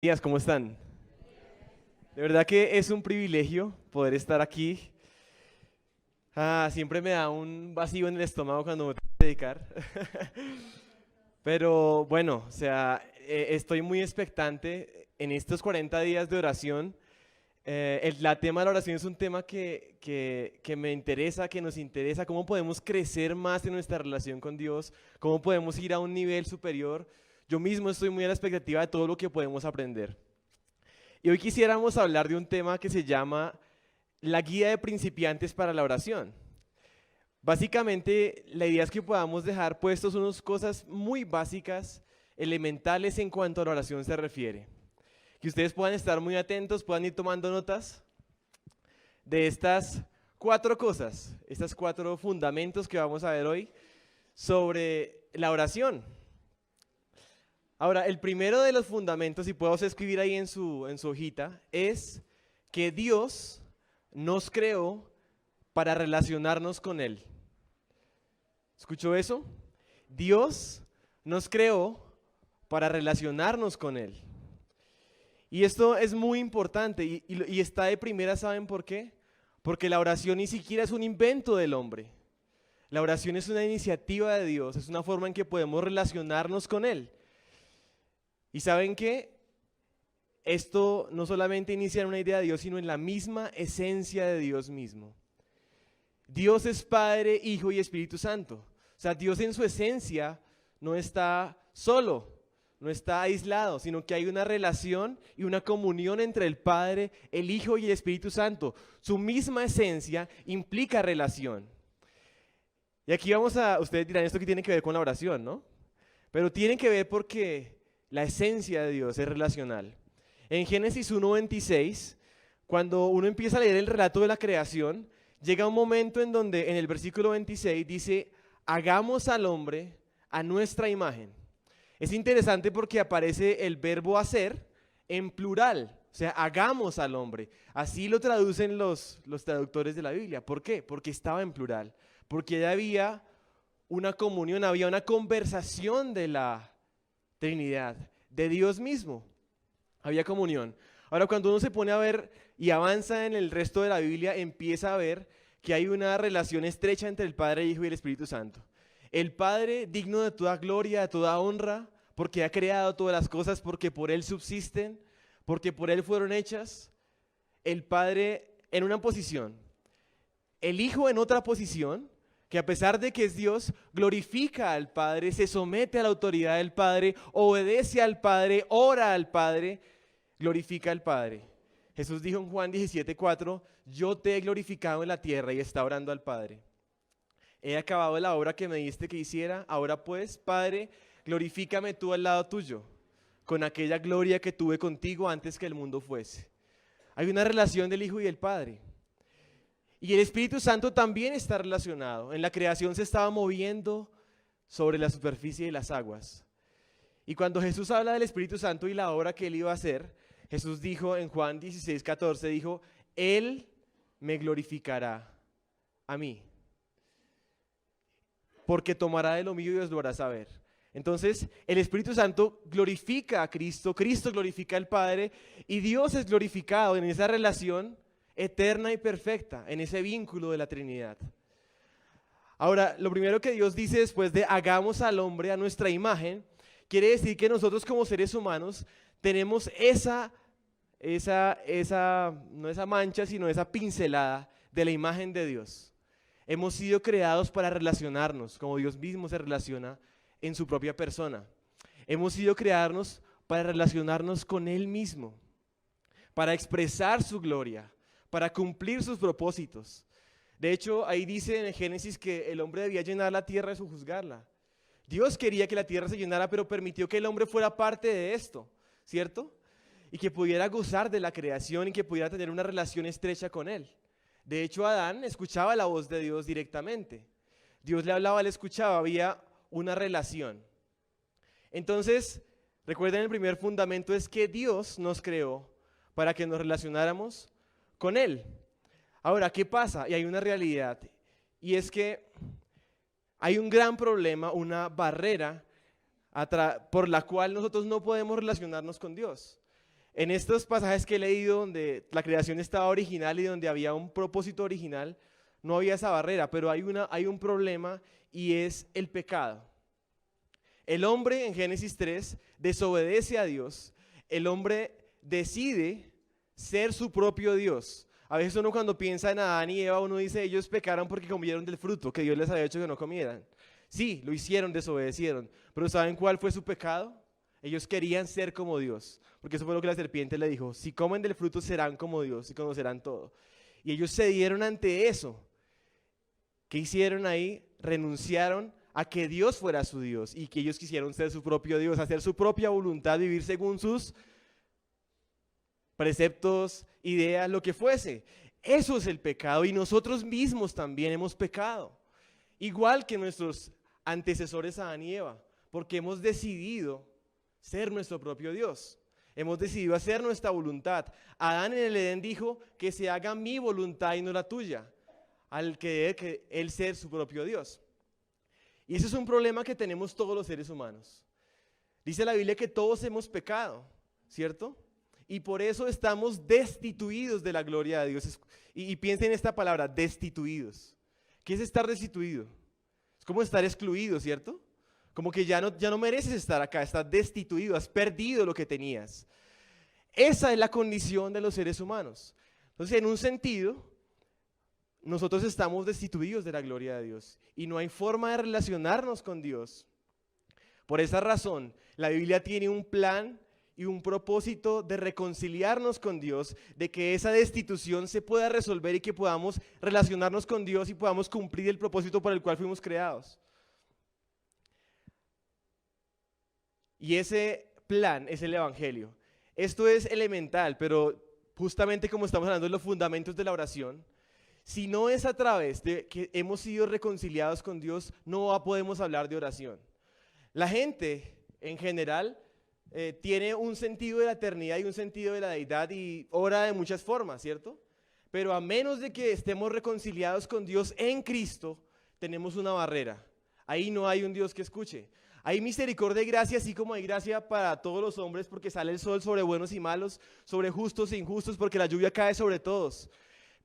Días, ¿cómo están? De verdad que es un privilegio poder estar aquí. Siempre me da un vacío en el estómago cuando me tengo que dedicar. Pero bueno, estoy muy expectante en estos 40 días de oración. El tema de la oración es un tema que me interesa, que nos interesa, cómo podemos crecer más en nuestra relación con Dios, cómo podemos ir a un nivel superior. Yo mismo estoy muy a la expectativa de todo lo que podemos aprender. Y hoy quisiéramos hablar de un tema que se llama la guía de principiantes para la oración. Básicamente, la idea es que podamos dejar puestos unas cosas muy básicas, elementales en cuanto a la oración se refiere. Que ustedes puedan estar muy atentos, puedan ir tomando notas de estas cuatro cosas, estos cuatro fundamentos que vamos a ver hoy sobre la oración. Ahora, el primero de los fundamentos, y podemos escribir ahí en su hojita, es que Dios nos creó para relacionarnos con Él. ¿Escuchó eso? Dios nos creó para relacionarnos con Él. Y esto es muy importante y está de primera, ¿saben por qué? Porque la oración ni siquiera es un invento del hombre. La oración es una iniciativa de Dios, es una forma en que podemos relacionarnos con Él. ¿Y saben qué? Esto no solamente inicia en una idea de Dios, sino en la misma esencia de Dios mismo. Dios es Padre, Hijo y Espíritu Santo. O sea, Dios en su esencia no está solo, no está aislado, sino que hay una relación y una comunión entre el Padre, el Hijo y el Espíritu Santo. Su misma esencia implica relación. Y aquí ustedes dirán, esto que tiene que ver con la oración, ¿no? Pero tiene que ver porque la esencia de Dios es relacional. En Génesis 1:26, cuando uno empieza a leer el relato de la creación, llega un momento en donde en el versículo 26 dice, hagamos al hombre a nuestra imagen. Es interesante porque aparece el verbo hacer en plural, o sea, hagamos al hombre. Así lo traducen los traductores de la Biblia. ¿Por qué? Porque estaba en plural, porque ya había una comunión, había una conversación de la Trinidad, de Dios mismo. Había comunión. Ahora, cuando uno se pone a ver y avanza en el resto de la Biblia, empieza a ver que hay una relación estrecha entre el Padre, el Hijo y el Espíritu Santo. El Padre, digno de toda gloria, de toda honra, porque ha creado todas las cosas, porque por Él subsisten, porque por Él fueron hechas. El Padre en una posición, el Hijo en otra posición, que a pesar de que es Dios, glorifica al Padre, se somete a la autoridad del Padre, obedece al Padre, ora al Padre, glorifica al Padre. Jesús dijo en Juan 17:4, yo te he glorificado en la tierra, y está orando al Padre. He acabado la obra que me diste que hiciera, ahora pues, Padre, glorifícame tú al lado tuyo, con aquella gloria que tuve contigo antes que el mundo fuese. Hay una relación del Hijo y del Padre. Y el Espíritu Santo también está relacionado. En la creación se estaba moviendo sobre la superficie de las aguas. Y cuando Jesús habla del Espíritu Santo y la obra que Él iba a hacer, Jesús dijo en Juan 16:14, dijo, Él me glorificará a mí, porque tomará de lo mío y os lo hará saber. Entonces, el Espíritu Santo glorifica a Cristo, Cristo glorifica al Padre, y Dios es glorificado en esa relación eterna y perfecta, en ese vínculo de la Trinidad. Ahora, lo primero que Dios dice después de hagamos al hombre a nuestra imagen, quiere decir que nosotros como seres humanos tenemos no esa mancha, sino esa pincelada de la imagen de Dios. Hemos sido creados para relacionarnos, como Dios mismo se relaciona en su propia persona. Hemos sido creados para relacionarnos con Él mismo, para expresar su gloria, para cumplir sus propósitos. De hecho, ahí dice en Génesis que el hombre debía llenar la tierra y sojuzgarla. Dios quería que la tierra se llenara, pero permitió que el hombre fuera parte de esto, ¿cierto? Y que pudiera gozar de la creación y que pudiera tener una relación estrecha con Él. De hecho, Adán escuchaba la voz de Dios directamente. Dios le hablaba, le escuchaba, había una relación. Entonces, recuerden, el primer fundamento es que Dios nos creó para que nos relacionáramos con Él. Ahora, ¿qué pasa? Y hay una realidad, y es que hay un gran problema, una barrera por la cual nosotros no podemos relacionarnos con Dios. En estos pasajes que he leído donde la creación estaba original y donde había un propósito original, no había esa barrera, pero hay un problema y es el pecado. El hombre en Génesis 3 desobedece a Dios, el hombre decide ser su propio Dios. A veces uno cuando piensa en Adán y Eva, uno dice, ellos pecaron porque comieron del fruto que Dios les había dicho que no comieran. Sí, lo hicieron, desobedecieron, pero ¿saben cuál fue su pecado? Ellos querían ser como Dios, porque eso fue lo que la serpiente le dijo, si comen del fruto serán como Dios y conocerán todo. Y ellos cedieron ante eso. ¿Qué hicieron ahí? Renunciaron a que Dios fuera su Dios y que ellos quisieron ser su propio Dios, hacer su propia voluntad, vivir según sus preceptos, ideas, lo que fuese. Eso es el pecado y nosotros mismos también hemos pecado. Igual que nuestros antecesores Adán y Eva, porque hemos decidido ser nuestro propio Dios. Hemos decidido hacer nuestra voluntad. Adán en el Edén dijo que se haga mi voluntad y no la tuya, al que debe que él ser su propio Dios. Y ese es un problema que tenemos todos los seres humanos. Dice la Biblia que todos hemos pecado, ¿cierto? Y por eso estamos destituidos de la gloria de Dios. Y piensen en esta palabra, destituidos. ¿Qué es estar destituido? Es como estar excluido, ¿cierto? Como que ya no mereces estar acá, estás destituido, has perdido lo que tenías. Esa es la condición de los seres humanos. Entonces, en un sentido, nosotros estamos destituidos de la gloria de Dios y no hay forma de relacionarnos con Dios. Por esa razón, la Biblia tiene un plan y un propósito de reconciliarnos con Dios, de que esa destitución se pueda resolver y que podamos relacionarnos con Dios y podamos cumplir el propósito por el cual fuimos creados. Y ese plan es el Evangelio. Esto es elemental, pero justamente como estamos hablando de los fundamentos de la oración, si no es a través de que hemos sido reconciliados con Dios, no podemos hablar de oración. La gente en general tiene un sentido de la eternidad y un sentido de la deidad y ora de muchas formas, ¿cierto? Pero a menos de que estemos reconciliados con Dios en Cristo, tenemos una barrera. Ahí no hay un Dios que escuche. Hay misericordia y gracia, así como hay gracia para todos los hombres, porque sale el sol sobre buenos y malos, sobre justos e injustos, porque la lluvia cae sobre todos.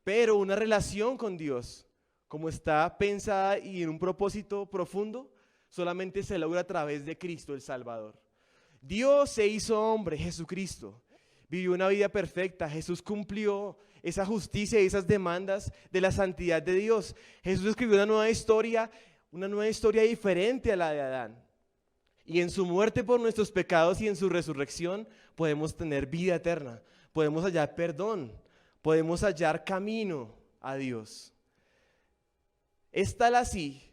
Pero una relación con Dios, como está pensada y en un propósito profundo, solamente se logra a través de Cristo el Salvador. Dios se hizo hombre, Jesucristo, vivió una vida perfecta, Jesús cumplió esa justicia y esas demandas de la santidad de Dios. Jesús escribió una nueva historia diferente a la de Adán. Y en su muerte por nuestros pecados y en su resurrección podemos tener vida eterna, podemos hallar perdón, podemos hallar camino a Dios. Es tal así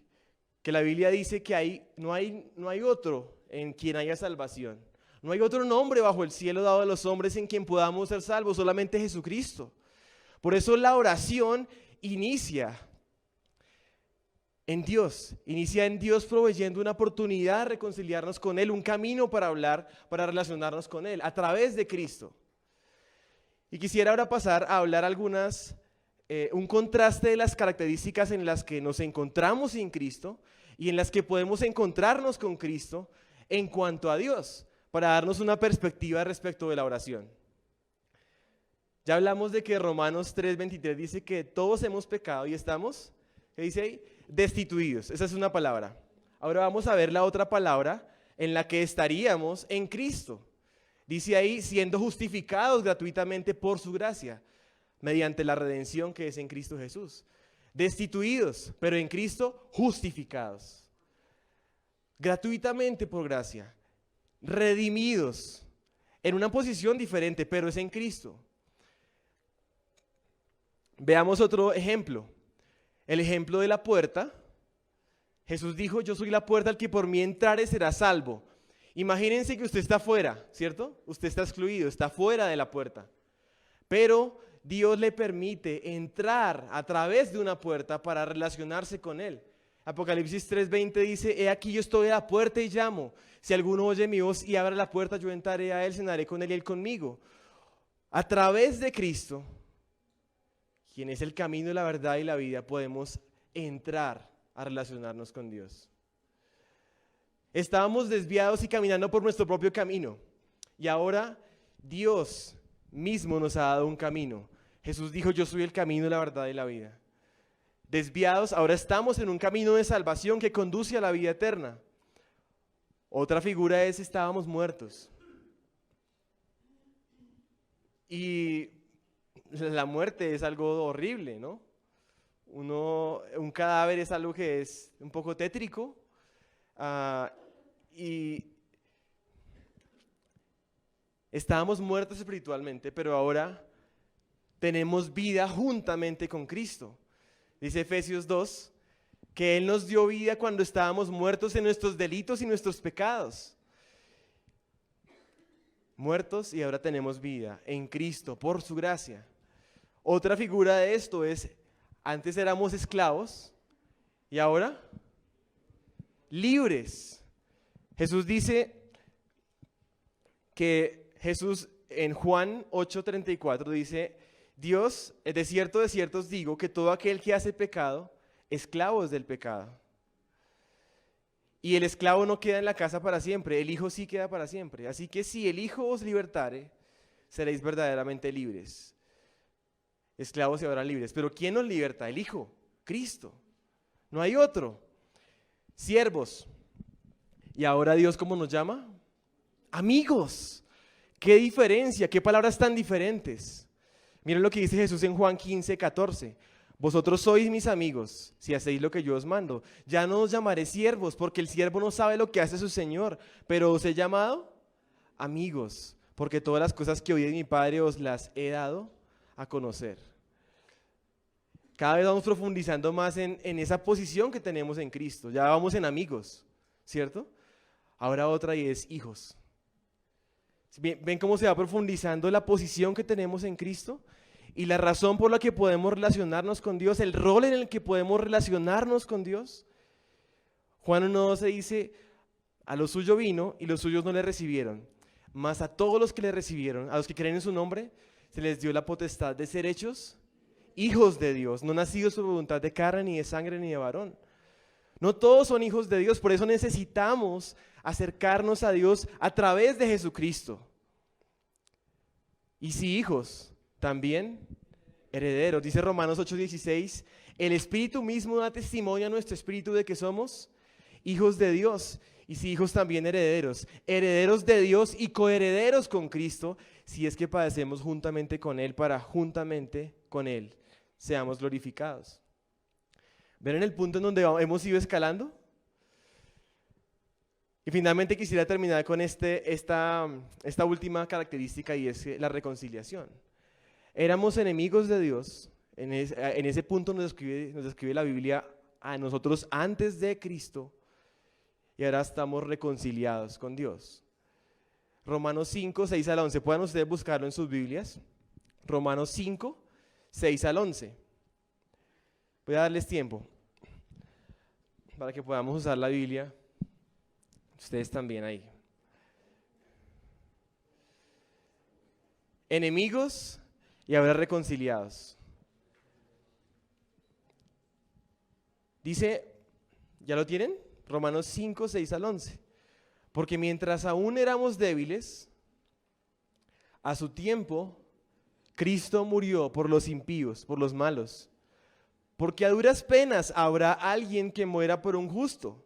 que la Biblia dice que no hay otro en quien haya salvación. No hay otro nombre bajo el cielo dado a los hombres en quien podamos ser salvos, solamente Jesucristo. Por eso la oración inicia en Dios proveyendo una oportunidad de reconciliarnos con Él, un camino para hablar, para relacionarnos con Él, a través de Cristo. Y quisiera ahora pasar a hablar un contraste de las características en las que nos encontramos sin Cristo y en las que podemos encontrarnos con Cristo en cuanto a Dios, para darnos una perspectiva respecto de la oración. Ya hablamos de que Romanos 3:23 dice que todos hemos pecado y estamos, ¿qué dice ahí? Destituidos. Esa es una palabra. Ahora vamos a ver la otra palabra en la que estaríamos en Cristo. Dice ahí, siendo justificados gratuitamente por su gracia, mediante la redención que es en Cristo Jesús. Destituidos, pero en Cristo justificados. Gratuitamente por gracia. Redimidos. En una posición diferente, pero es en Cristo. Veamos otro ejemplo. El ejemplo de la puerta. Jesús dijo, yo soy la puerta, al que por mí entrare será salvo. Imagínense que usted está fuera, ¿cierto? Usted está excluido, está fuera de la puerta. Pero Dios le permite entrar a través de una puerta para relacionarse con Él. Apocalipsis 3:20 dice, he aquí yo estoy a la puerta y llamo. Si alguno oye mi voz y abre la puerta, yo entraré a Él, cenaré con Él y Él conmigo. A través de Cristo, quien es el camino, la verdad y la vida, podemos entrar a relacionarnos con Dios. Estábamos desviados y caminando por nuestro propio camino. Y ahora Dios mismo nos ha dado un camino. Jesús dijo, yo soy el camino, la verdad y la vida. Desviados, ahora estamos en un camino de salvación que conduce a la vida eterna. Otra figura es, estábamos muertos. Y la muerte es algo horrible, ¿no? Un cadáver es algo que es un poco tétrico. Y estábamos muertos espiritualmente, pero ahora tenemos vida juntamente con Cristo. Dice Efesios 2, que Él nos dio vida cuando estábamos muertos en nuestros delitos y nuestros pecados. Muertos y ahora tenemos vida en Cristo por su gracia. Otra figura de esto es, antes éramos esclavos y ahora libres. Jesús dice que Jesús en Juan 8:34 dice, Dios, de cierto os digo que todo aquel que hace pecado, esclavo es del pecado. Y el esclavo no queda en la casa para siempre, el Hijo sí queda para siempre. Así que si el Hijo os libertare, seréis verdaderamente libres. Esclavos y ahora libres. Pero ¿quién nos liberta? El Hijo, Cristo. No hay otro. Siervos. ¿Y ahora Dios cómo nos llama? Amigos. ¿Qué diferencia? ¿Qué palabras tan diferentes? Miren lo que dice Jesús en Juan 15:14. Vosotros sois mis amigos, si hacéis lo que yo os mando. Ya no os llamaré siervos, porque el siervo no sabe lo que hace su Señor, pero os he llamado amigos, porque todas las cosas que oí de mi Padre os las he dado a conocer. Cada vez vamos profundizando más en esa posición que tenemos en Cristo. Ya vamos en amigos, ¿cierto? Ahora otra y es hijos. ¿Ven cómo se va profundizando la posición que tenemos en Cristo? Y la razón por la que podemos relacionarnos con Dios, el rol en el que podemos relacionarnos con Dios. Juan 1:12 dice, a lo suyo vino y los suyos no le recibieron, mas a todos los que le recibieron, a los que creen en su nombre, se les dio la potestad de ser hechos hijos de Dios, no nacidos por voluntad de carne, ni de sangre, ni de varón. No todos son hijos de Dios, por eso necesitamos acercarnos a Dios a través de Jesucristo. Y si hijos, también herederos. Dice Romanos 8:16, el Espíritu mismo da testimonio a nuestro espíritu de que somos hijos de Dios. Y si hijos, también herederos. Herederos de Dios y coherederos con Cristo, si es que padecemos juntamente con Él, para juntamente con Él seamos glorificados. ¿Ven en el punto en donde hemos ido escalando? Y finalmente quisiera terminar con esta última característica, y es la reconciliación. Éramos enemigos de Dios, en ese punto nos describe la Biblia a nosotros antes de Cristo, y ahora estamos reconciliados con Dios. Romanos 5:6-11, puedan ustedes buscarlo en sus Biblias. Romanos 5:6-11. Voy a darles tiempo para que podamos usar la Biblia. Ustedes también ahí. Enemigos y ahora reconciliados. Dice, ¿ya lo tienen? Romanos 5:6-11. Porque mientras aún éramos débiles, a su tiempo, Cristo murió por los impíos, por los malos. Porque a duras penas habrá alguien que muera por un justo,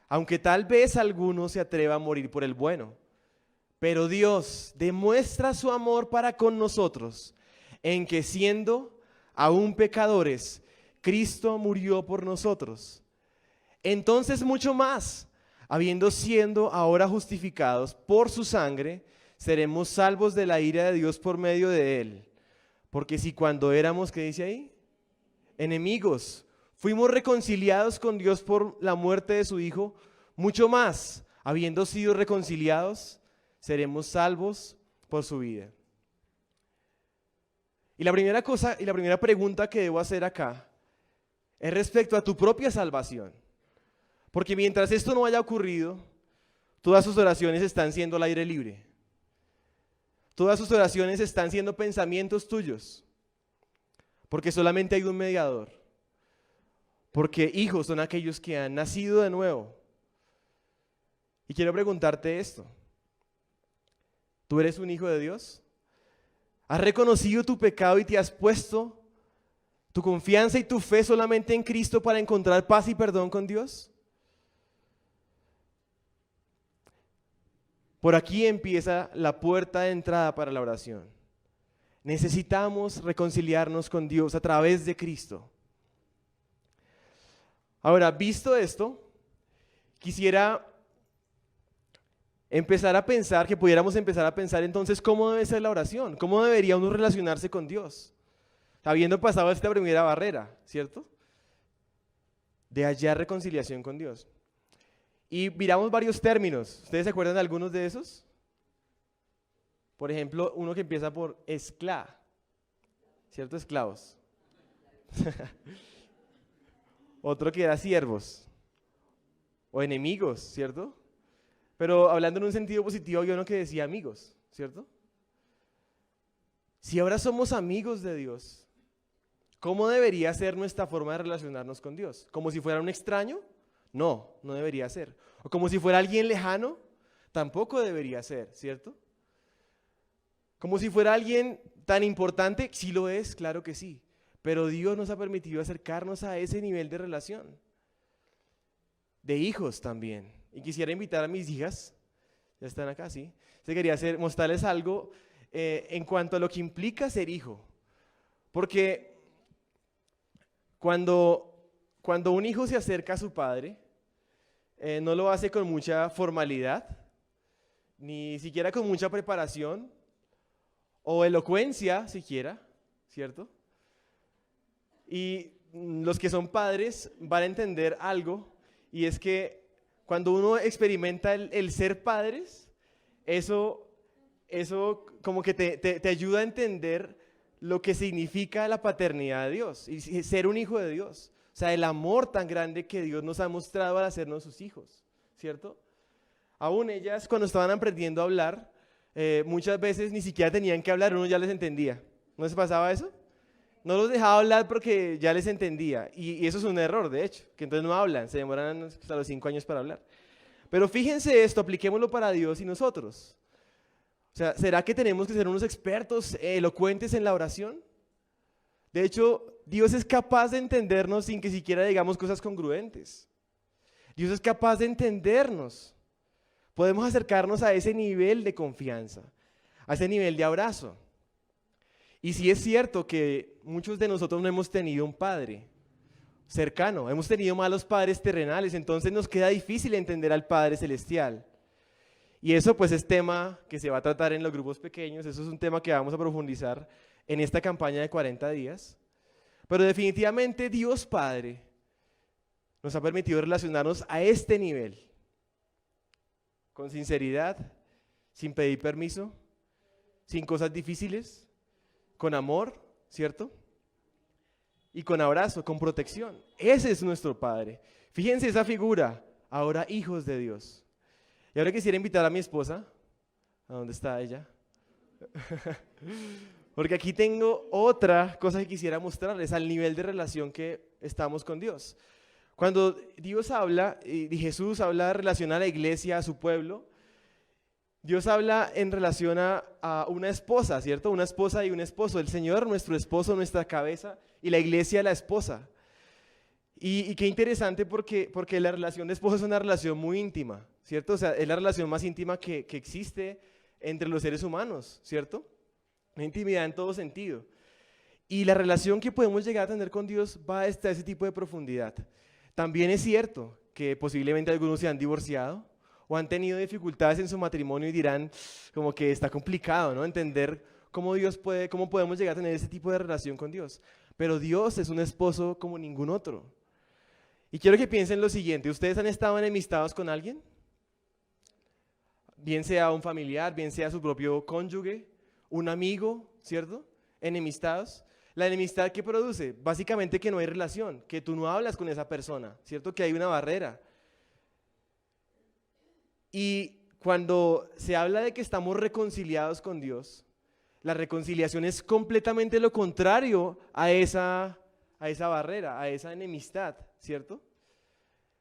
aunque tal vez alguno se atreva a morir por el bueno. Pero Dios demuestra su amor para con nosotros, en que siendo aún pecadores, Cristo murió por nosotros. Entonces mucho más, habiendo siendo ahora justificados por su sangre, seremos salvos de la ira de Dios por medio de él. Porque si cuando éramos, ¿qué dice ahí? Enemigos, fuimos reconciliados con Dios por la muerte de su Hijo, mucho más, habiendo sido reconciliados, seremos salvos por su vida. Y la primera cosa y la primera pregunta que debo hacer acá es respecto a tu propia salvación. Porque mientras esto no haya ocurrido, todas sus oraciones están siendo al aire libre. Todas sus oraciones están siendo pensamientos tuyos. Porque solamente hay un mediador. Porque hijos son aquellos que han nacido de nuevo. Y quiero preguntarte esto. ¿Tú eres un hijo de Dios? ¿Has reconocido tu pecado y te has puesto tu confianza y tu fe solamente en Cristo para encontrar paz y perdón con Dios? Por aquí empieza la puerta de entrada para la oración. Necesitamos reconciliarnos con Dios a través de Cristo. Ahora, visto esto, quisiera pudiéramos empezar a pensar entonces cómo debe ser la oración, cómo debería uno relacionarse con Dios, habiendo pasado esta primera barrera, ¿cierto? De hallar reconciliación con Dios. Y miramos varios términos. ¿Ustedes se acuerdan de algunos de esos? Por ejemplo, uno que empieza por esclá, ¿cierto? Esclavos. Otro que era siervos o enemigos, ¿cierto? Pero hablando en un sentido positivo, había uno que decía amigos, ¿cierto? Si ahora somos amigos de Dios, ¿cómo debería ser nuestra forma de relacionarnos con Dios? ¿Como si fuera un extraño? No, no debería ser. ¿O como si fuera alguien lejano? Tampoco debería ser, ¿cierto? ¿Como si fuera alguien tan importante? Sí lo es, claro que sí. Pero Dios nos ha permitido acercarnos a ese nivel de relación. De hijos también. Y quisiera invitar a mis hijas, ya están acá, sí. Quería mostrarles algo en cuanto a lo que implica ser hijo. Porque cuando un hijo se acerca a su padre, no lo hace con mucha formalidad, ni siquiera con mucha preparación, o elocuencia siquiera, ¿cierto? Y los que son padres van a entender algo, y es que cuando uno experimenta el ser padres, eso como que te ayuda a entender lo que significa la paternidad de Dios y ser un hijo de Dios. O sea, el amor tan grande que Dios nos ha mostrado al hacernos sus hijos, ¿cierto? Aún ellas cuando estaban aprendiendo a hablar, muchas veces ni siquiera tenían que hablar, uno ya les entendía. ¿No les pasaba eso? No los dejaba hablar porque ya les entendía. Y eso es un error, de hecho, que entonces no hablan, se demoran hasta los 5 años para hablar. Pero fíjense esto, apliquémoslo para Dios y nosotros. O sea, ¿será que tenemos que ser unos expertos elocuentes en la oración? De hecho, Dios es capaz de entendernos sin que siquiera digamos cosas congruentes. Dios es capaz de entendernos. Podemos acercarnos a ese nivel de confianza, a ese nivel de abrazo. Y sí es cierto que muchos de nosotros no hemos tenido un padre cercano, hemos tenido malos padres terrenales, entonces nos queda difícil entender al Padre Celestial. Y eso pues es tema que se va a tratar en los grupos pequeños, eso es un tema que vamos a profundizar en esta campaña de 40 días. Pero definitivamente Dios Padre nos ha permitido relacionarnos a este nivel, con sinceridad, sin pedir permiso, sin cosas difíciles, con amor, ¿cierto? Y con abrazo, con protección. Ese es nuestro Padre. Fíjense esa figura, ahora hijos de Dios. Y ahora quisiera invitar a mi esposa. ¿A dónde está ella? Porque aquí tengo otra cosa que quisiera mostrarles al nivel de relación que estamos con Dios. Cuando Dios habla, y Jesús habla en relación a la iglesia, a su pueblo, Dios habla en relación a una esposa, ¿cierto? Una esposa y un esposo. El Señor, nuestro esposo, nuestra cabeza, y la iglesia, la esposa. Y qué interesante porque la relación de esposo es una relación muy íntima, ¿cierto? O sea, es la relación más íntima que existe entre los seres humanos, ¿cierto? Una intimidad en todo sentido. Y la relación que podemos llegar a tener con Dios va hasta ese tipo de profundidad. También es cierto que posiblemente algunos se han divorciado o han tenido dificultades en su matrimonio y dirán como que está complicado, ¿no? Entender cómo podemos llegar a tener ese tipo de relación con Dios. Pero Dios es un esposo como ningún otro. Y quiero que piensen lo siguiente, ¿ustedes han estado enemistados con alguien? Bien sea un familiar, bien sea su propio cónyuge, un amigo, ¿cierto? Enemistados. La enemistad, ¿qué produce? Básicamente que no hay relación, que tú no hablas con esa persona, ¿cierto? Que hay una barrera. Y cuando se habla de que estamos reconciliados con Dios, la reconciliación es completamente lo contrario a esa barrera, a esa enemistad, ¿cierto?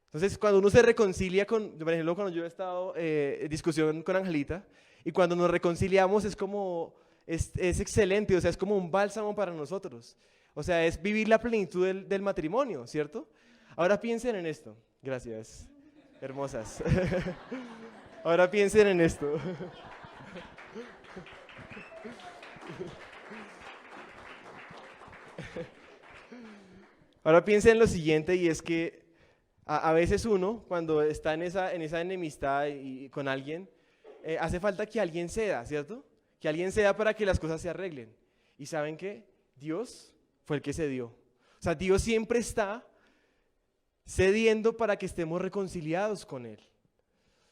Entonces, cuando uno se reconcilia por ejemplo, cuando yo he estado en discusión con Angelita, Y cuando nos reconciliamos es excelente, o sea, es como un bálsamo para nosotros. O sea, es vivir la plenitud del matrimonio, ¿cierto? Ahora piensen en esto. Gracias, hermosas. Ahora piensen en esto. Ahora piensen en lo siguiente, y es que a veces uno, cuando está en esa enemistad con alguien, hace falta que alguien ceda, ¿cierto? Que alguien ceda para que las cosas se arreglen. ¿Y saben qué? Dios fue el que cedió. O sea, Dios siempre está cediendo para que estemos reconciliados con Él.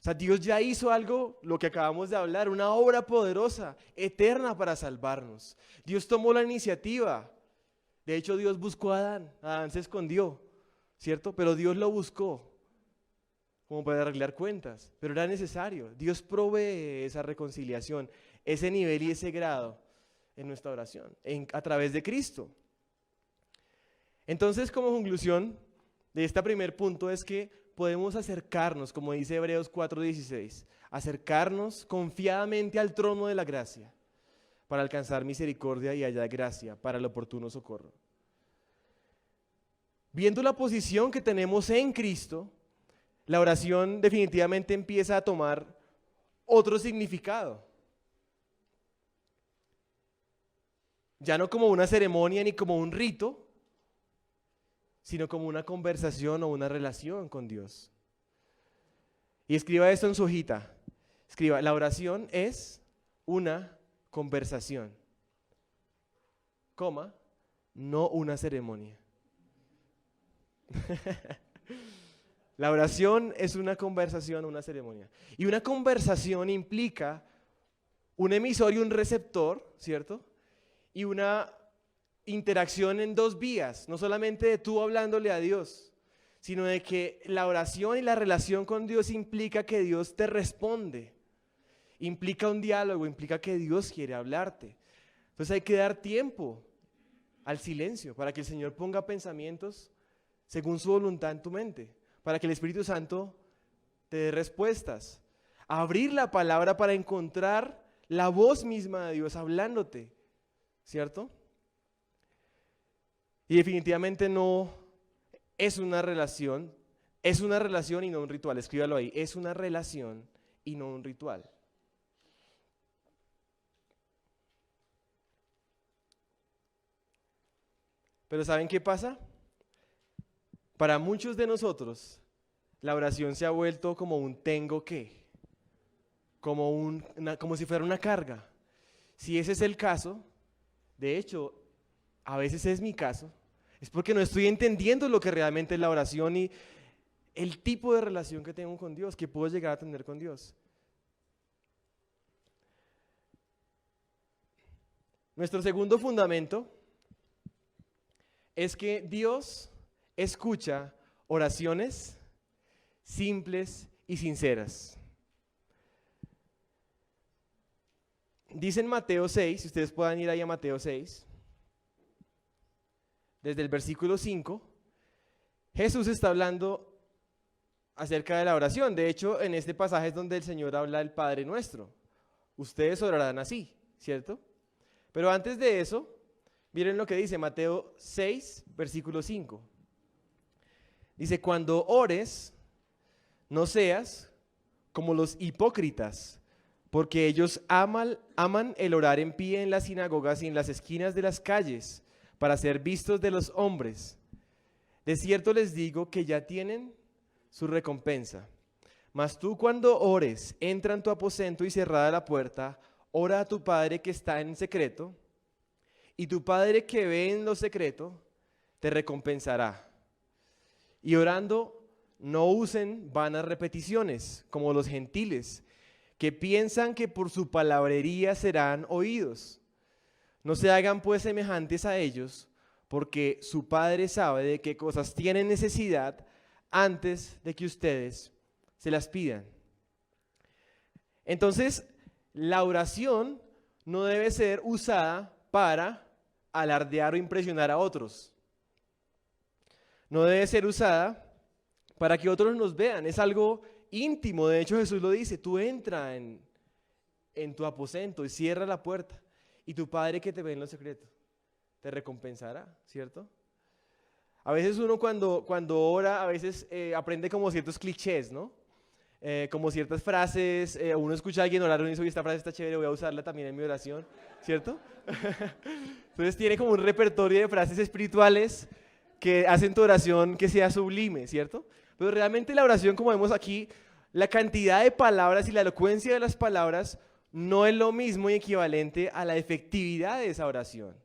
O sea, Dios ya hizo algo, lo que acabamos de hablar, una obra poderosa, eterna para salvarnos. Dios tomó la iniciativa. De hecho, Dios buscó a Adán. Adán se escondió, ¿cierto? Pero Dios lo buscó como para arreglar cuentas. Pero era necesario. Dios provee esa reconciliación, ese nivel y ese grado en nuestra oración, a través de Cristo. Entonces, como conclusión de este primer punto es que podemos acercarnos, como dice Hebreos 4:16, acercarnos confiadamente al trono de la gracia para alcanzar misericordia y hallar gracia para el oportuno socorro. Viendo la posición que tenemos en Cristo, la oración definitivamente empieza a tomar otro significado. Ya no como una ceremonia ni como un rito, sino como una conversación o una relación con Dios. Y escriba esto en su hojita. Escriba, la oración es una conversación, coma, no una ceremonia. La oración es una conversación, una ceremonia. Y una conversación implica un emisor y un receptor, ¿cierto? Y una interacción en dos vías, no solamente de tú hablándole a Dios, sino de que la oración y la relación con Dios implica que Dios te responde. Implica un diálogo, implica que Dios quiere hablarte. Entonces hay que dar tiempo al silencio para que el Señor ponga pensamientos según su voluntad en tu mente, para que el Espíritu Santo te dé respuestas. Abrir la palabra para encontrar la voz misma de Dios hablándote, ¿cierto? Y definitivamente no es una relación y no un ritual. Escríbalo ahí, es una relación y no un ritual. Pero ¿saben qué pasa? Para muchos de nosotros, la oración se ha vuelto como un tengo que, como si fuera una carga. Si ese es el caso, de hecho, a veces es mi caso, es porque no estoy entendiendo lo que realmente es la oración y el tipo de relación que tengo con Dios, que puedo llegar a tener con Dios. Nuestro segundo fundamento es que Dios escucha oraciones simples y sinceras. Dice en Mateo 6, si ustedes puedan ir ahí a Mateo 6, desde el versículo 5, Jesús está hablando acerca de la oración. De hecho, en este pasaje es donde el Señor habla del Padre Nuestro. Ustedes orarán así, ¿cierto? Pero antes de eso, miren lo que dice Mateo 6, versículo 5. Dice, cuando ores, no seas como los hipócritas, porque ellos aman el orar en pie en las sinagogas y en las esquinas de las calles, para ser vistos de los hombres. De cierto les digo que ya tienen su recompensa. Mas tú cuando ores, entra en tu aposento y cerrada la puerta, ora a tu Padre que está en secreto, y tu Padre que ve en lo secreto, te recompensará. Y orando, no usen vanas repeticiones, como los gentiles, que piensan que por su palabrería serán oídos. No se hagan pues semejantes a ellos, porque su Padre sabe de qué cosas tienen necesidad antes de que ustedes se las pidan. Entonces, la oración no debe ser usada para alardear o impresionar a otros. No debe ser usada para que otros nos vean. Es algo íntimo. De hecho, Jesús lo dice, tú entra en en tu aposento y cierra la puerta. Y tu Padre que te ve en lo secreto te recompensará, ¿cierto? A veces uno cuando ora, a veces aprende como ciertos clichés, ¿no? Como ciertas frases, uno escucha a alguien orar y dice, oye, esta frase está chévere, voy a usarla también en mi oración, ¿cierto? Entonces tiene como un repertorio de frases espirituales que hacen tu oración que sea sublime, ¿cierto? Pero realmente la oración, como vemos aquí, la cantidad de palabras y la elocuencia de las palabras no es lo mismo y equivalente a la efectividad de esa oración.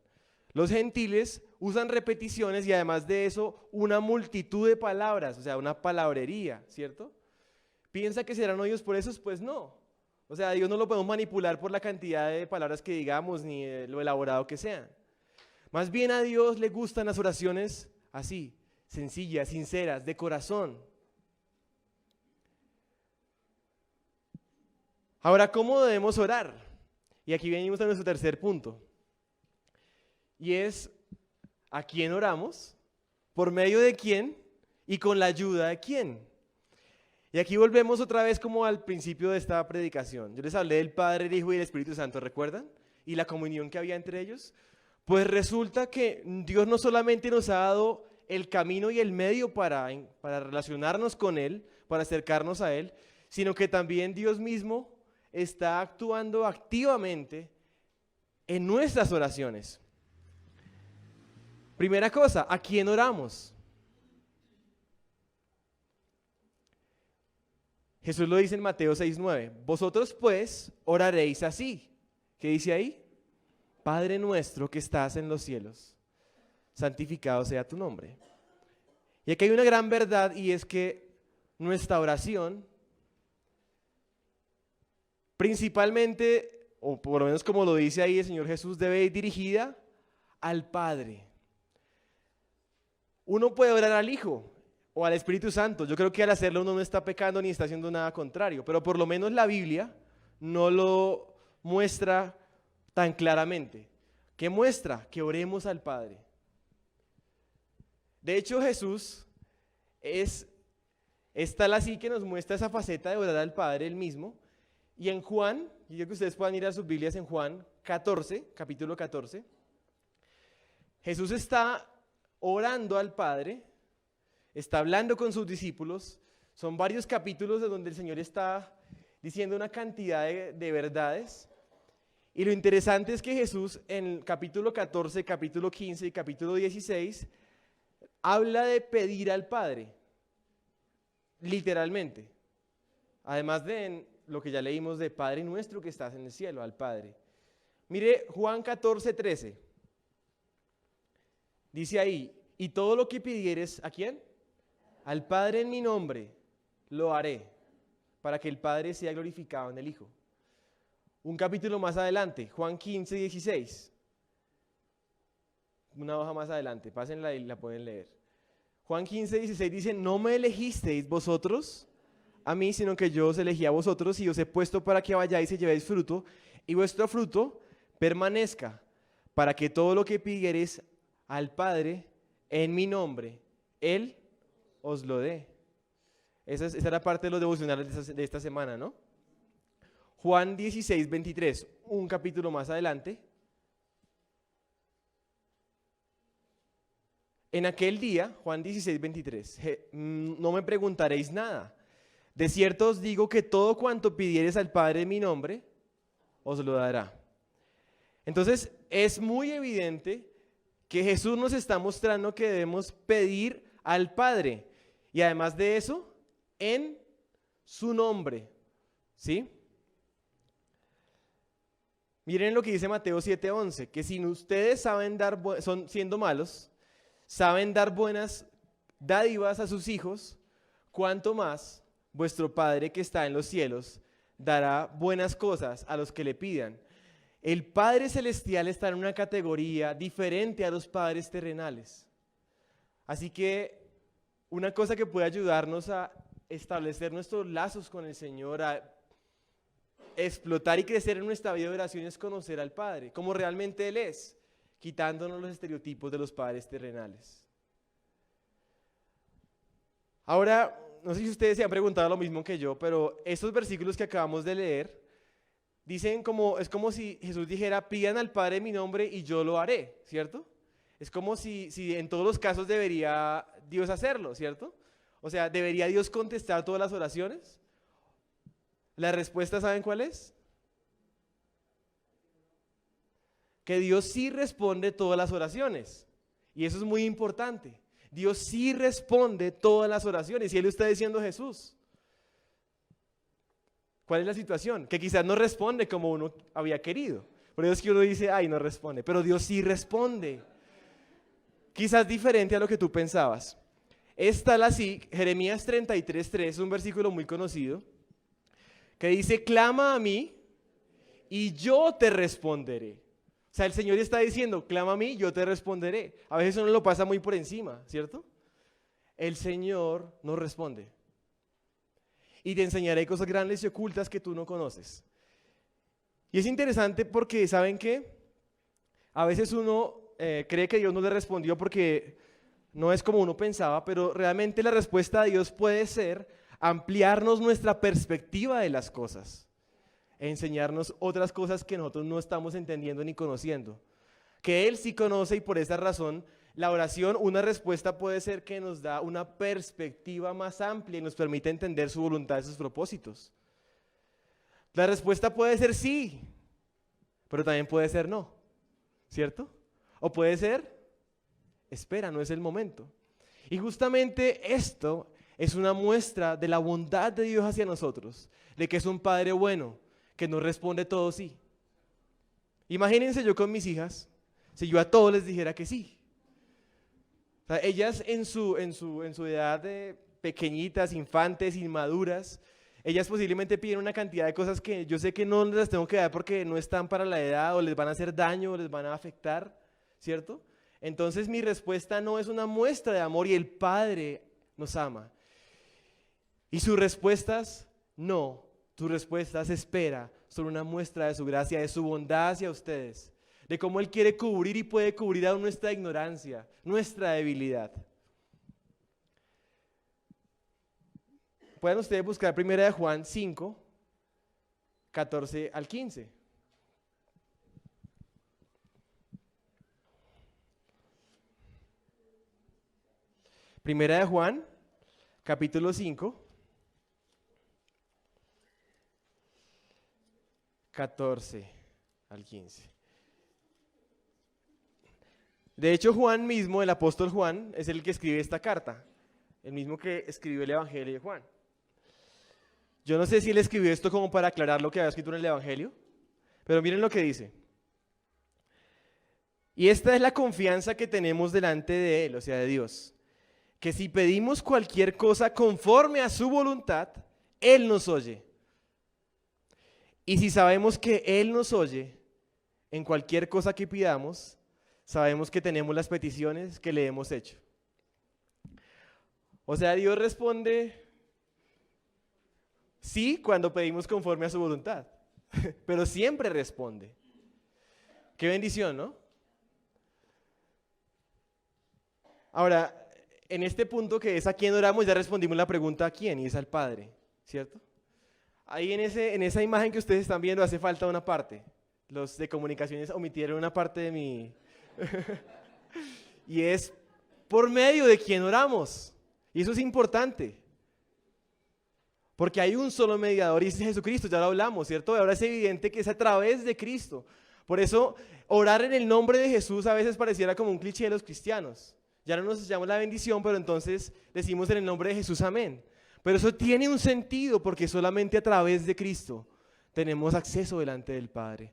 Los gentiles usan repeticiones y además de eso una multitud de palabras, o sea, una palabrería, ¿cierto? ¿Piensa que serán oídos por esos? Pues no. O sea, a Dios no lo podemos manipular por la cantidad de palabras que digamos ni lo elaborado que sean. Más bien a Dios le gustan las oraciones así, sencillas, sinceras, de corazón. Ahora, ¿cómo debemos orar? Y aquí venimos a nuestro tercer punto. Y es, ¿a quién oramos? ¿Por medio de quién? ¿Y con la ayuda de quién? Y aquí volvemos otra vez como al principio de esta predicación. Yo les hablé del Padre, el Hijo y el Espíritu Santo, ¿recuerdan? Y la comunión que había entre ellos. Pues resulta que Dios no solamente nos ha dado el camino y el medio para relacionarnos con Él, para acercarnos a Él, sino que también Dios mismo está actuando activamente en nuestras oraciones. Primera cosa, ¿a quién oramos? Jesús lo dice en Mateo 6:9. Vosotros pues oraréis así. ¿Qué dice ahí? Padre nuestro que estás en los cielos, santificado sea tu nombre. Y aquí hay una gran verdad y es que nuestra oración, principalmente, o por lo menos como lo dice ahí el Señor Jesús, debe ir dirigida al Padre. Uno puede orar al Hijo o al Espíritu Santo. Yo creo que al hacerlo uno no está pecando ni está haciendo nada contrario, pero por lo menos la Biblia no lo muestra tan claramente. ¿Qué muestra? Que oremos al Padre. De hecho, Jesús es tal así que nos muestra esa faceta de orar al Padre él mismo. Y en Juan, y yo creo que ustedes puedan ir a sus Biblias en Juan 14, capítulo 14, Jesús está orando al Padre, está hablando con sus discípulos. Son varios capítulos de donde el Señor está diciendo una cantidad de verdades. Y lo interesante es que Jesús en capítulo 14, capítulo 15 y capítulo 16 habla de pedir al Padre, literalmente. Además de lo que ya leímos de Padre nuestro que estás en el cielo, al Padre. Mire Juan 14, 13. Dice ahí, y todo lo que pidieres, ¿a quién? Al Padre en mi nombre, lo haré, para que el Padre sea glorificado en el Hijo. Un capítulo más adelante, Juan 15, 16. Una hoja más adelante, pásenla y la pueden leer. Juan 15, 16 dice, no me elegisteis vosotros a mí, sino que yo os elegí a vosotros y os he puesto para que vayáis y llevéis fruto, y vuestro fruto permanezca, para que todo lo que pidiereis al Padre en mi nombre, Él os lo dé. Esa era parte de los devocionales de esta semana, ¿no? Juan 16, 23, un capítulo más adelante. En aquel día, Juan 16, 23, no me preguntaréis nada. De cierto os digo que todo cuanto pidiereis al Padre en mi nombre, os lo dará. Entonces, es muy evidente que Jesús nos está mostrando que debemos pedir al Padre. Y además de eso, en su nombre. ¿Sí? Miren lo que dice Mateo 7:11, que si ustedes saben son siendo malos, saben dar buenas dádivas a sus hijos, cuánto más vuestro Padre que está en los cielos dará buenas cosas a los que le pidan. El Padre Celestial está en una categoría diferente a los padres terrenales. Así que una cosa que puede ayudarnos a establecer nuestros lazos con el Señor, a explotar y crecer en nuestra vida de oración es conocer al Padre, como realmente Él es, quitándonos los estereotipos de los padres terrenales. Ahora, no sé si ustedes se han preguntado lo mismo que yo, pero estos versículos que acabamos de leer dicen es como si Jesús dijera, pidan al Padre en mi nombre y yo lo haré, ¿cierto? Es como si en todos los casos debería Dios hacerlo, ¿cierto? O sea, ¿debería Dios contestar todas las oraciones? La respuesta, ¿saben cuál es? Que Dios sí responde todas las oraciones. Y eso es muy importante. Dios sí responde todas las oraciones. Y Él lo está diciendo Jesús. ¿Cuál es la situación? Que quizás no responde como uno había querido. Por eso es que uno dice, ay, no responde. Pero Dios sí responde. Quizás diferente a lo que tú pensabas. Es tal así, Jeremías 33:3 es un versículo muy conocido, que dice, clama a mí y yo te responderé. O sea, el Señor está diciendo, clama a mí, yo te responderé. A veces uno lo pasa muy por encima, ¿cierto? El Señor nos responde. Y te enseñaré cosas grandes y ocultas que tú no conoces. Y es interesante porque, ¿saben qué? A veces uno cree que Dios no le respondió porque no es como uno pensaba, pero realmente la respuesta de Dios puede ser ampliarnos nuestra perspectiva de las cosas, enseñarnos otras cosas que nosotros no estamos entendiendo ni conociendo, que Él sí conoce y por esa razón la oración, una respuesta puede ser que nos da una perspectiva más amplia y nos permite entender su voluntad y sus propósitos. La respuesta puede ser sí, pero también puede ser no, ¿cierto? O puede ser, espera, no es el momento. Y justamente esto es una muestra de la bondad de Dios hacia nosotros, de que es un Padre bueno, que nos responde todo sí. Imagínense yo con mis hijas, si yo a todos les dijera que sí. O sea, ellas en su edad de pequeñitas, infantes, inmaduras, ellas posiblemente piden una cantidad de cosas que yo sé que no les las tengo que dar porque no están para la edad o les van a hacer daño o les van a afectar, ¿cierto? Entonces mi respuesta no es una muestra de amor y el Padre nos ama. Y sus respuestas, no, tus respuestas espera, son una muestra de su gracia, de su bondad hacia ustedes, de cómo Él quiere cubrir y puede cubrir aún nuestra ignorancia, nuestra debilidad. Pueden ustedes buscar 1 Juan 5, 14 al 15. Primera de Juan, capítulo 5, 14 al 15. De hecho, Juan mismo, el apóstol Juan, es el que escribe esta carta, el mismo que escribió el Evangelio de Juan. Yo no sé si él escribió esto como para aclarar lo que había escrito en el Evangelio, pero miren lo que dice. Y esta es la confianza que tenemos delante de Él, o sea, de Dios, que si pedimos cualquier cosa conforme a su voluntad, Él nos oye. Y si sabemos que Él nos oye en cualquier cosa que pidamos, sabemos que tenemos las peticiones que le hemos hecho. O sea, Dios responde sí cuando pedimos conforme a su voluntad, pero siempre responde. Qué bendición, ¿no? Ahora, en este punto que es a quién oramos, ya respondimos la pregunta a quién, y es al Padre, ¿cierto? Ahí en esa imagen que ustedes están viendo hace falta una parte. Los de comunicaciones omitieron una parte de mi... y es por medio de quién oramos. Y eso es importante. Porque hay un solo mediador y ese es Jesucristo, ya lo hablamos, ¿cierto? Ahora es evidente que es a través de Cristo. Por eso, orar en el nombre de Jesús a veces pareciera como un cliché de los cristianos. Ya no nos echamos la bendición, pero entonces decimos en el nombre de Jesús, amén. Pero eso tiene un sentido porque solamente a través de Cristo tenemos acceso delante del Padre.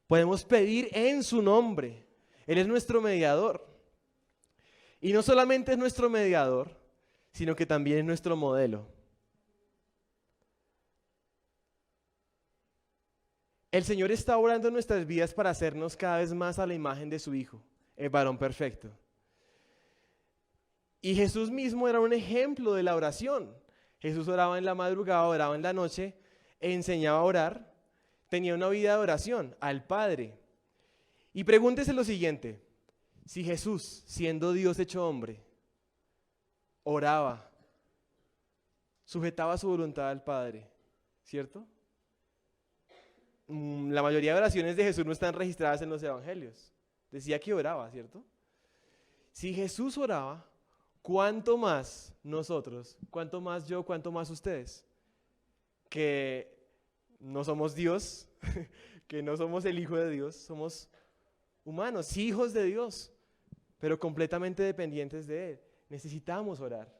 Podemos pedir en su nombre. Él es nuestro mediador. Y no solamente es nuestro mediador, sino que también es nuestro modelo. El Señor está obrando en nuestras vidas para hacernos cada vez más a la imagen de su Hijo, el varón perfecto. Y Jesús mismo era un ejemplo de la oración. Jesús oraba en la madrugada, oraba en la noche, enseñaba a orar, tenía una vida de oración al Padre. Y pregúntese lo siguiente, si Jesús, siendo Dios hecho hombre, oraba, sujetaba su voluntad al Padre, ¿cierto? la mayoría de oraciones de Jesús no están registradas en los evangelios. Decía que oraba, ¿cierto? Si Jesús oraba, ¿cuánto más nosotros? ¿Cuánto más yo? ¿Cuánto más ustedes? Que no somos Dios, que no somos el Hijo de Dios, somos humanos, hijos de Dios, pero completamente dependientes de Él. Necesitamos orar.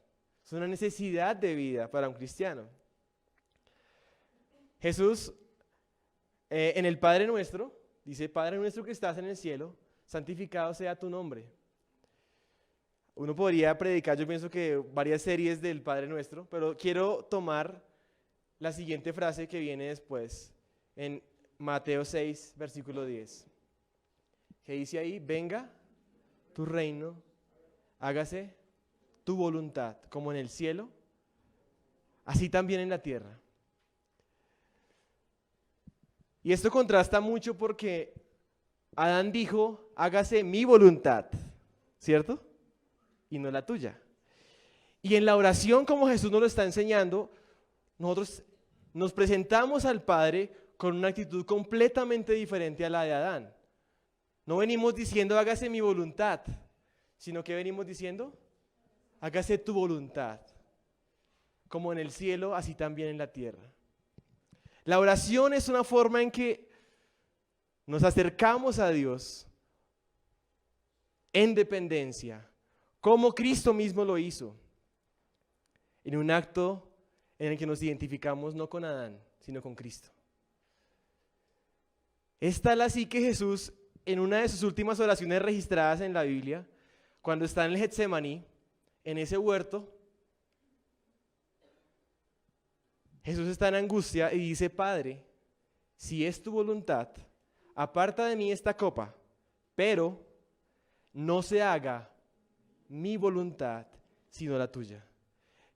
Es una necesidad de vida para un cristiano. Jesús, en el Padre Nuestro, dice: Padre nuestro que estás en el cielo, santificado sea tu nombre. Uno podría predicar, yo pienso que varias series del Padre Nuestro, pero quiero tomar la siguiente frase que viene después, en Mateo 6, versículo 10. Que dice ahí: venga tu reino, hágase tu voluntad, como en el cielo, así también en la tierra. Y esto contrasta mucho porque Adán dijo: hágase mi voluntad, ¿cierto? Y no la tuya. Y en la oración, como Jesús nos lo está enseñando, nosotros nos presentamos al Padre con una actitud completamente diferente a la de Adán. No venimos diciendo: hágase mi voluntad, sino que venimos diciendo: hágase tu voluntad, como en el cielo, así también en la tierra. La oración es una forma en que nos acercamos a Dios en dependencia, como Cristo mismo lo hizo, en un acto en el que nos identificamos no con Adán, sino con Cristo. Es tal así que Jesús, en una de sus últimas oraciones registradas en la Biblia, cuando está en el Getsemaní, en ese huerto, Jesús está en angustia y dice: Padre, si es tu voluntad, aparta de mí esta copa, pero no se haga mi voluntad, sino la tuya.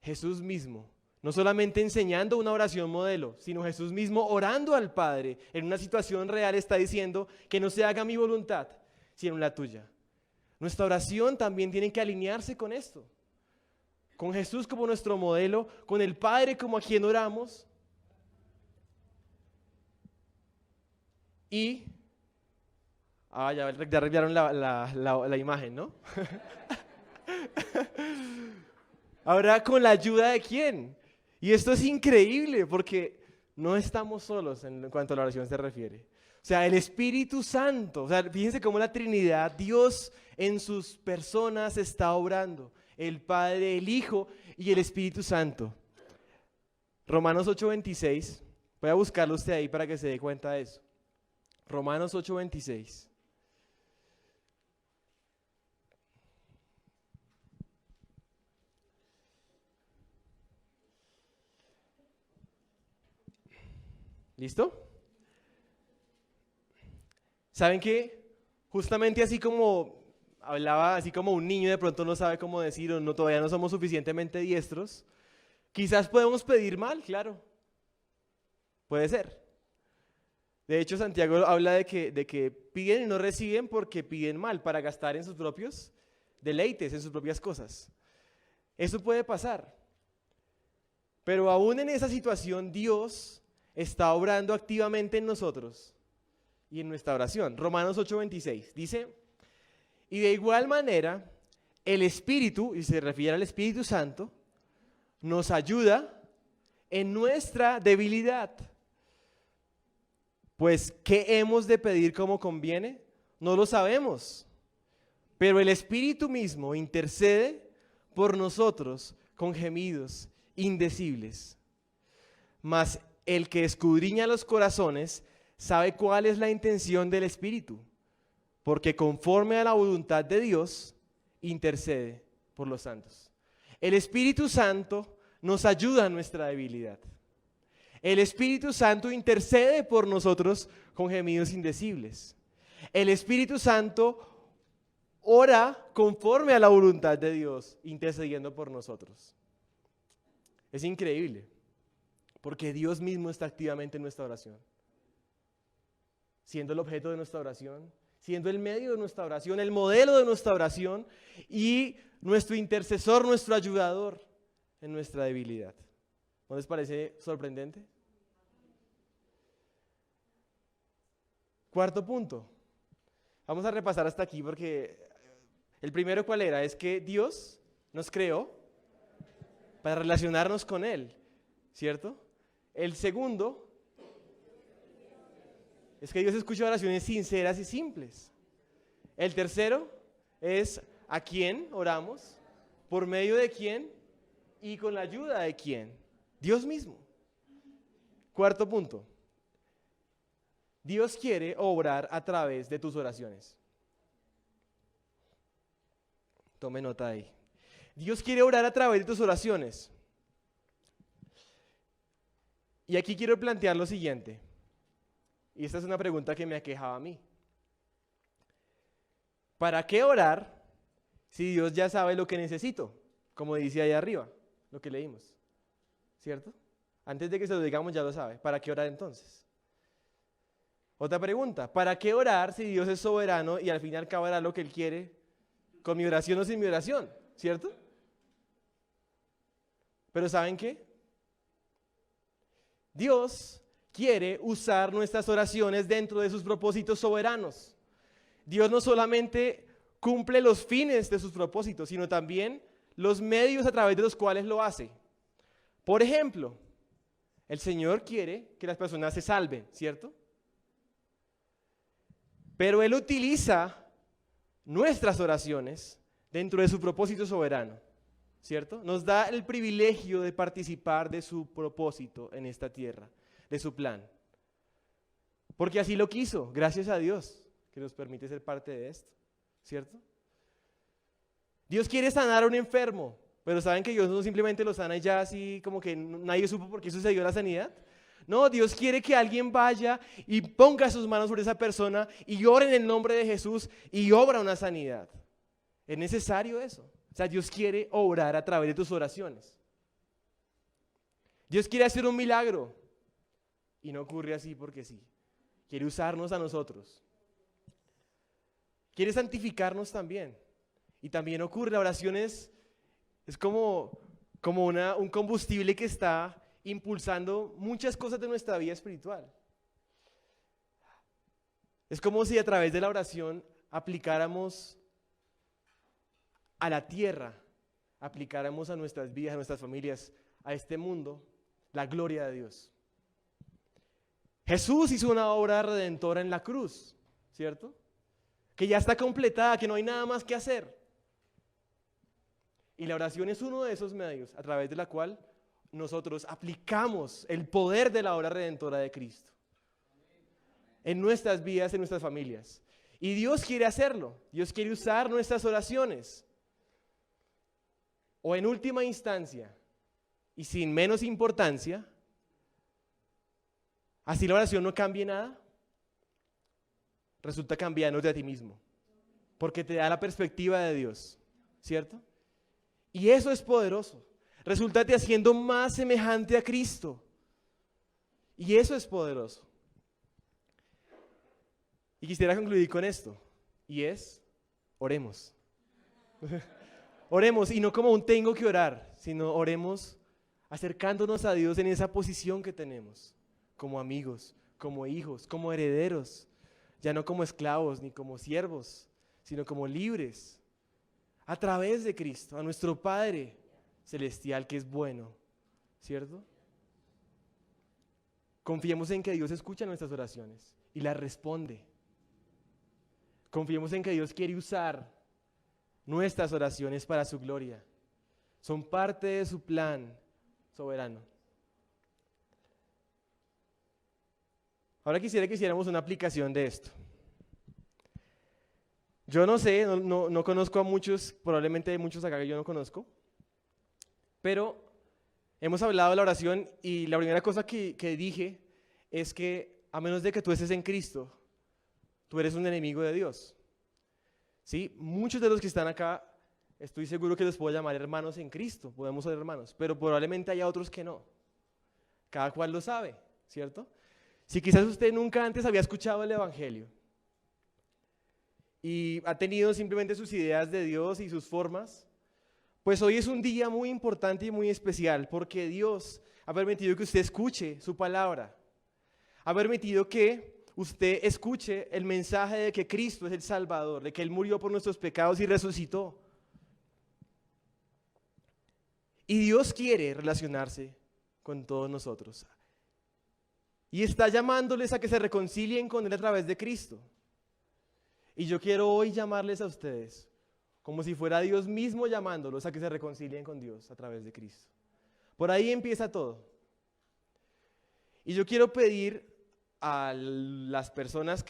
Jesús mismo, no solamente enseñando una oración modelo, sino Jesús mismo orando al Padre en una situación real, está diciendo: que no se haga mi voluntad, sino la tuya. Nuestra oración también tiene que alinearse con esto, con Jesús como nuestro modelo, con el Padre como a quien oramos. Y ya arreglaron la imagen, ¿no? Ahora, ¿con la ayuda de quién? Y esto es increíble porque no estamos solos en cuanto a la oración se refiere. O sea, el Espíritu Santo, o sea, fíjense cómo la Trinidad, Dios en sus personas está obrando. El Padre, el Hijo y el Espíritu Santo. Romanos 8:26, voy a buscarlo usted ahí para que se dé cuenta de eso. Romanos 8:26. ¿Listo? ¿Saben qué? Justamente así como hablaba, así como un niño de pronto no sabe cómo decir, o no, todavía no somos suficientemente diestros, quizás podemos pedir mal, claro. Puede ser. De hecho, Santiago habla de que piden y no reciben porque piden mal, para gastar en sus propios deleites, en sus propias cosas. Eso puede pasar. Pero aún en esa situación, Dios está obrando activamente en nosotros y en nuestra oración. Romanos 8:26 dice: y de igual manera, el Espíritu, y se refiere al Espíritu Santo, nos ayuda en nuestra debilidad. Pues, ¿qué hemos de pedir como conviene? No lo sabemos. Pero el Espíritu mismo intercede por nosotros con gemidos indecibles. Mas el que escudriña los corazones sabe cuál es la intención del Espíritu, porque conforme a la voluntad de Dios, intercede por los santos. El Espíritu Santo nos ayuda en nuestra debilidad. El Espíritu Santo intercede por nosotros con gemidos indecibles. El Espíritu Santo ora conforme a la voluntad de Dios, intercediendo por nosotros. Es increíble, porque Dios mismo está activamente en nuestra oración, siendo el objeto de nuestra oración, siendo el medio de nuestra oración, el modelo de nuestra oración y nuestro intercesor, nuestro ayudador en nuestra debilidad. ¿No les parece sorprendente? Cuarto punto. Vamos a repasar hasta aquí porque el primero, ¿cuál era? Es que Dios nos creó para relacionarnos con Él, ¿cierto? El segundo es que Dios escucha oraciones sinceras y simples. El tercero es a quién oramos, por medio de quién y con la ayuda de quién. Dios mismo. Cuarto punto. Dios quiere obrar a través de tus oraciones. Tome nota ahí. Dios quiere obrar a través de tus oraciones. Y aquí quiero plantear lo siguiente. Y esta es una pregunta que me aquejaba a mí. ¿Para qué orar si Dios ya sabe lo que necesito? Como dice ahí arriba, lo que leímos. ¿Cierto? Antes de que se lo digamos ya lo sabe. ¿Para qué orar entonces? Otra pregunta. ¿Para qué orar si Dios es soberano y al fin y al cabo hará lo que Él quiere con mi oración o sin mi oración? ¿Cierto? Pero ¿saben qué? Dios quiere usar nuestras oraciones dentro de sus propósitos soberanos. Dios no solamente cumple los fines de sus propósitos, sino también los medios a través de los cuales lo hace. Por ejemplo, el Señor quiere que las personas se salven, ¿cierto? Pero Él utiliza nuestras oraciones dentro de su propósito soberano, ¿cierto? Nos da el privilegio de participar de su propósito en esta tierra, de su plan. Porque así lo quiso, gracias a Dios, que nos permite ser parte de esto, ¿cierto? Dios quiere sanar a un enfermo, pero ¿saben que Dios no simplemente lo sana y ya así como que nadie supo por qué sucedió la sanidad? No, Dios quiere que alguien vaya y ponga sus manos sobre esa persona y ore en el nombre de Jesús y obra una sanidad. Es necesario eso. O sea, Dios quiere obrar a través de tus oraciones. Dios quiere hacer un milagro y no ocurre así porque sí. Quiere usarnos a nosotros. Quiere santificarnos también. Y también ocurre, la oración es como un combustible que está impulsando muchas cosas de nuestra vida espiritual. Es como si a través de la oración aplicáramos a la tierra, aplicáramos a nuestras vidas, a nuestras familias, a este mundo, la gloria de Dios. Jesús hizo una obra redentora en la cruz, ¿cierto? Que ya está completada, que no hay nada más que hacer. Y la oración es uno de esos medios a través de la cual nosotros aplicamos el poder de la obra redentora de Cristo en nuestras vidas, en nuestras familias. Y Dios quiere hacerlo. Dios quiere usar nuestras oraciones. O en última instancia, y sin menos importancia, así la oración no cambie nada, resulta cambiándote a ti mismo. Porque te da la perspectiva de Dios, ¿cierto? Y eso es poderoso. Resúltate haciendo más semejante a Cristo. Y eso es poderoso. Y quisiera concluir con esto. Y es, oremos. Oremos, y no como un tengo que orar, sino oremos acercándonos a Dios en esa posición que tenemos. Como amigos, como hijos, como herederos. Ya no como esclavos ni como siervos, sino como libres. A través de Cristo, a nuestro Padre celestial que es bueno, ¿cierto? Confiemos en que Dios escucha nuestras oraciones y las responde. Confiemos en que Dios quiere usar nuestras oraciones para su gloria. Son parte de su plan soberano. Ahora quisiera que hiciéramos una aplicación de esto. Yo no sé, no conozco a muchos, probablemente hay muchos acá que yo no conozco, pero hemos hablado de la oración y la primera cosa que dije es que a menos de que tú estés en Cristo, tú eres un enemigo de Dios. ¿Sí? Muchos de los que están acá, estoy seguro que los puedo llamar hermanos en Cristo, podemos ser hermanos, pero probablemente haya otros que no. Cada cual lo sabe, ¿cierto? Si quizás usted nunca antes había escuchado el Evangelio y ha tenido simplemente sus ideas de Dios y sus formas, pues hoy es un día muy importante y muy especial porque Dios ha permitido que usted escuche su palabra. Ha permitido que usted escuche el mensaje de que Cristo es el Salvador, de que Él murió por nuestros pecados y resucitó. Y Dios quiere relacionarse con todos nosotros. Y está llamándoles a que se reconcilien con Él a través de Cristo. Y yo quiero hoy llamarles a ustedes, como si fuera Dios mismo llamándolos a que se reconcilien con Dios a través de Cristo. Por ahí empieza todo. Y yo quiero pedir a las personas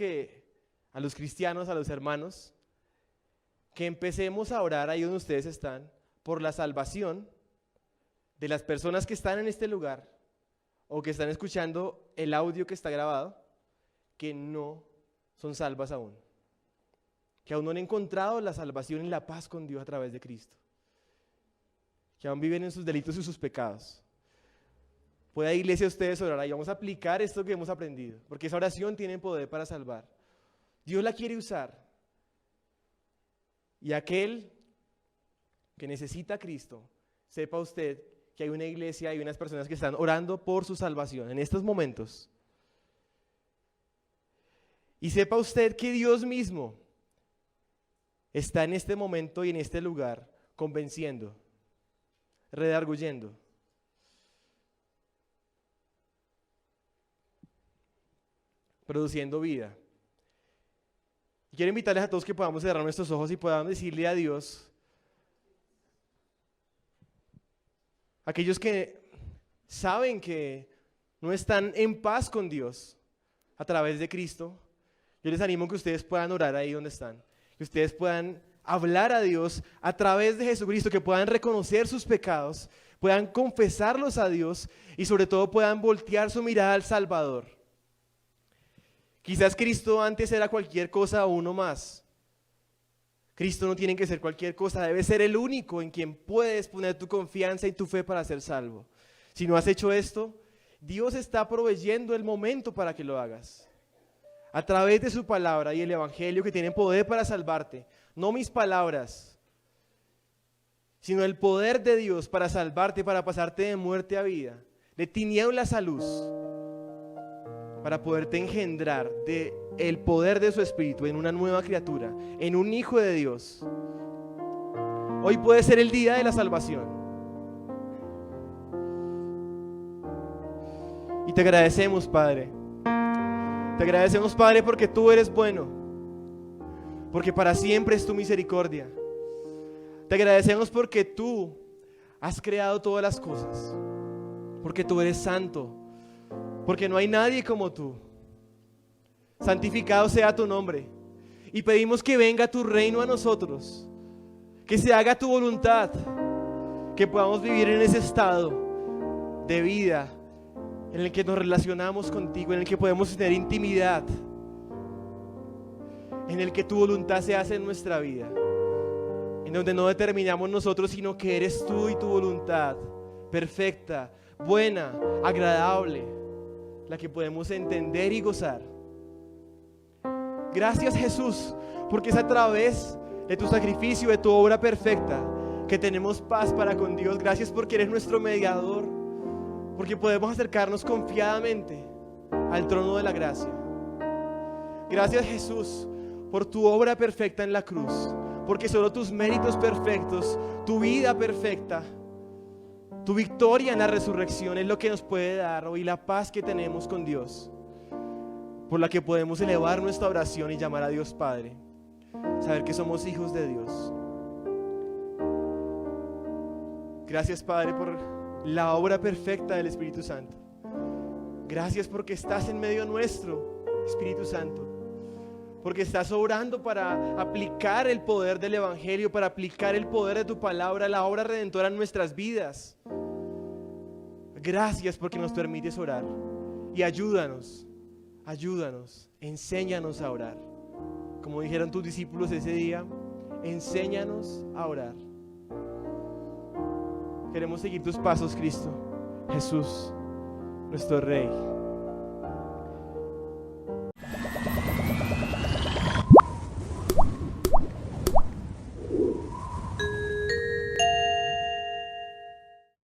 a los cristianos, a los hermanos, que empecemos a orar ahí donde ustedes están, por la salvación de las personas que están en este lugar o que están escuchando el audio que está grabado, que no son salvas aún, que aún no han encontrado la salvación y la paz con Dios a través de Cristo, que aún viven en sus delitos y sus pecados. Puede, iglesia, ustedes orar y vamos a aplicar esto que hemos aprendido, porque esa oración tiene poder para salvar. Dios la quiere usar. Y aquel que necesita a Cristo, sepa usted que hay una iglesia, hay unas personas que están orando por su salvación en estos momentos. Y sepa usted que Dios mismo está en este momento y en este lugar convenciendo, redarguyendo. Produciendo vida. Y quiero invitarles a todos que podamos cerrar nuestros ojos y podamos decirle a Dios, aquellos que saben que no están en paz con Dios a través de Cristo, yo les animo a que ustedes puedan orar ahí donde están, que ustedes puedan hablar a Dios a través de Jesucristo, que puedan reconocer sus pecados, puedan confesarlos a Dios y sobre todo puedan voltear su mirada al Salvador. Quizás Cristo antes era cualquier cosa o uno más. Cristo no tiene que ser cualquier cosa, debe ser el único en quien puedes poner tu confianza y tu fe para ser salvo. Si no has hecho esto, Dios está proveyendo el momento para que lo hagas. A través de su palabra y el evangelio que tienen poder para salvarte. No mis palabras, sino el poder de Dios para salvarte, para pasarte de muerte a vida, de tinieblas a luz, para poderte engendrar de el poder de su Espíritu en una nueva criatura, en un hijo de Dios. Hoy puede ser el día de la salvación. Y te agradecemos, Padre. Te agradecemos, Padre, porque tú eres bueno, porque para siempre es tu misericordia. Te agradecemos porque tú has creado todas las cosas, porque tú eres santo, porque no hay nadie como tú. Santificado sea tu nombre. Y pedimos que venga tu reino a nosotros, que se haga tu voluntad, que podamos vivir en ese estado de vida en el que nos relacionamos contigo, en el que podemos tener intimidad, en el que tu voluntad se hace en nuestra vida, en donde no determinamos nosotros, sino que eres tú y tu voluntad perfecta, buena, agradable, la que podemos entender y gozar. Gracias, Jesús, porque es a través de tu sacrificio, de tu obra perfecta, que tenemos paz para con Dios. Gracias porque eres nuestro mediador, porque podemos acercarnos confiadamente al trono de la gracia. Gracias, Jesús, por tu obra perfecta en la cruz, porque solo tus méritos perfectos, tu vida perfecta, tu victoria en la resurrección es lo que nos puede dar hoy la paz que tenemos con Dios, por la que podemos elevar nuestra oración y llamar a Dios Padre, saber que somos hijos de Dios. Gracias, Padre, por la obra perfecta del Espíritu Santo. Gracias porque estás en medio nuestro, Espíritu Santo, porque estás obrando para aplicar el poder del Evangelio, para aplicar el poder de tu palabra, la obra redentora en nuestras vidas. Gracias porque nos permites orar y ayúdanos, enséñanos a orar. Como dijeron tus discípulos ese día, enséñanos a orar. Queremos seguir tus pasos, Cristo, Jesús, nuestro Rey.